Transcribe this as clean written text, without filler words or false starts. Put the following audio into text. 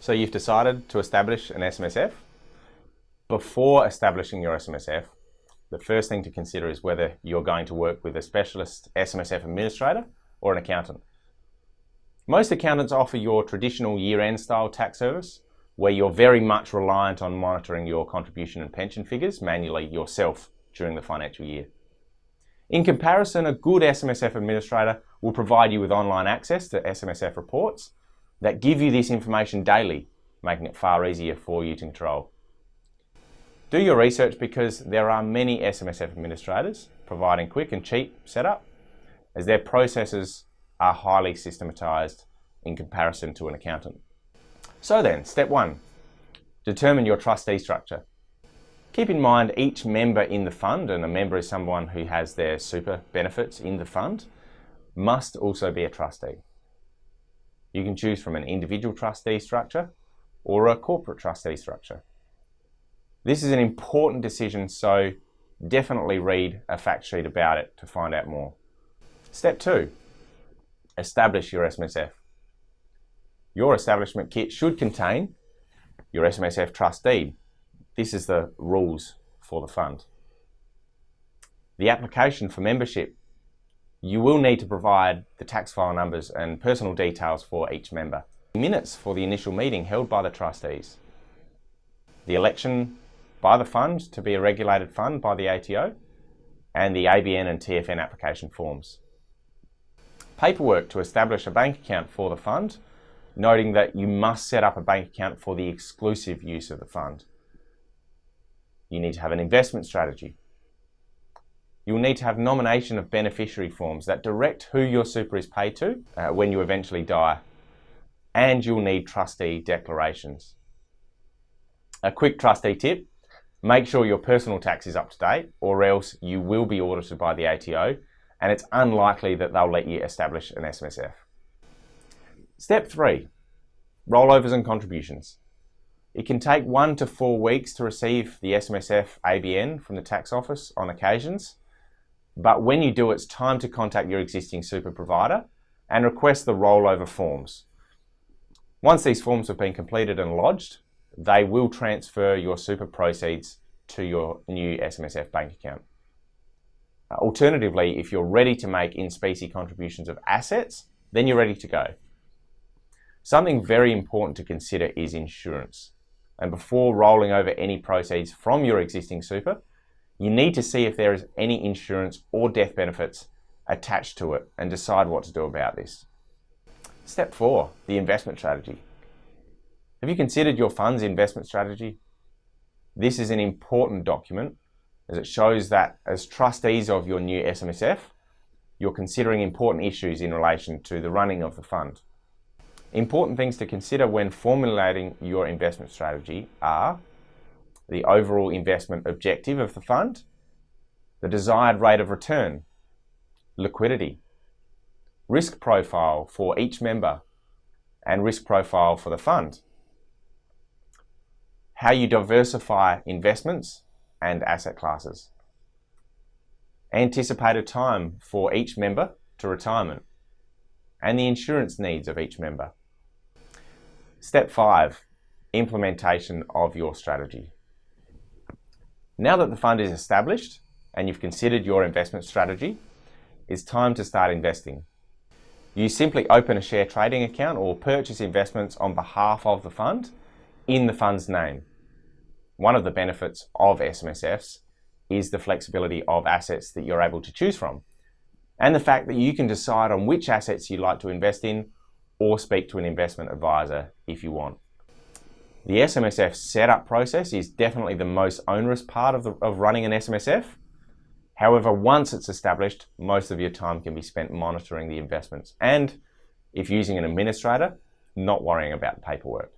So you've decided to establish an SMSF. Before establishing your SMSF, the first thing to consider is whether you're going to work with a specialist SMSF administrator or an accountant. Most accountants offer your traditional year-end style tax service, where you're very much reliant on monitoring your contribution and pension figures manually yourself during the financial year. In comparison, a good SMSF administrator will provide you with online access to SMSF reports that give you this information daily, making it far easier for you to control. Do your research, because there are many SMSF administrators providing quick and cheap setup, as their processes are highly systematized in comparison to an accountant. So then, step 1, determine your trustee structure. Keep in mind each member in the fund, and a member is someone who has their super benefits in the fund, must also be a trustee. You can choose from an individual trustee structure or a corporate trustee structure. This is an important decision, so definitely read a fact sheet about it to find out more. Step 2, establish your SMSF. Your establishment kit should contain your SMSF trust deed. This is the rules for the fund. The application for membership. You will need to provide the tax file numbers and personal details for each member. Minutes for the initial meeting held by the trustees. The election by the fund to be a regulated fund by the ATO, and the ABN and TFN application forms. Paperwork to establish a bank account for the fund, noting that you must set up a bank account for the exclusive use of the fund. You need to have an investment strategy. You'll need to have nomination of beneficiary forms that direct who your super is paid to when you eventually die. And you'll need trustee declarations. A quick trustee tip, make sure your personal tax is up to date, or else you will be audited by the ATO, and it's unlikely that they'll let you establish an SMSF. Step 3, rollovers and contributions. It can take 1 to 4 weeks to receive the SMSF ABN from the tax office on occasions, but when you do, it's time to contact your existing super provider and request the rollover forms. Once these forms have been completed and lodged, they will transfer your super proceeds to your new SMSF bank account. Alternatively, if you're ready to make in specie contributions of assets, then you're ready to go. Something very important to consider is insurance. And before rolling over any proceeds from your existing super, you need to see if there is any insurance or death benefits attached to it and decide what to do about this. Step 4, the investment strategy. Have you considered your fund's investment strategy? This is an important document, as it shows that as trustees of your new SMSF, you're considering important issues in relation to the running of the fund. Important things to consider when formulating your investment strategy are the overall investment objective of the fund, the desired rate of return, liquidity, risk profile for each member, and risk profile for the fund, how you diversify investments and asset classes, anticipated time for each member to retirement, and the insurance needs of each member. Step 5, implementation of your strategy. Now that the fund is established and you've considered your investment strategy, it's time to start investing. You simply open a share trading account or purchase investments on behalf of the fund in the fund's name. One of the benefits of SMSFs is the flexibility of assets that you're able to choose from, and the fact that you can decide on which assets you'd like to invest in or speak to an investment advisor if you want. The SMSF setup process is definitely the most onerous part of running an SMSF. However, once it's established, most of your time can be spent monitoring the investments and, if using an administrator, not worrying about the paperwork.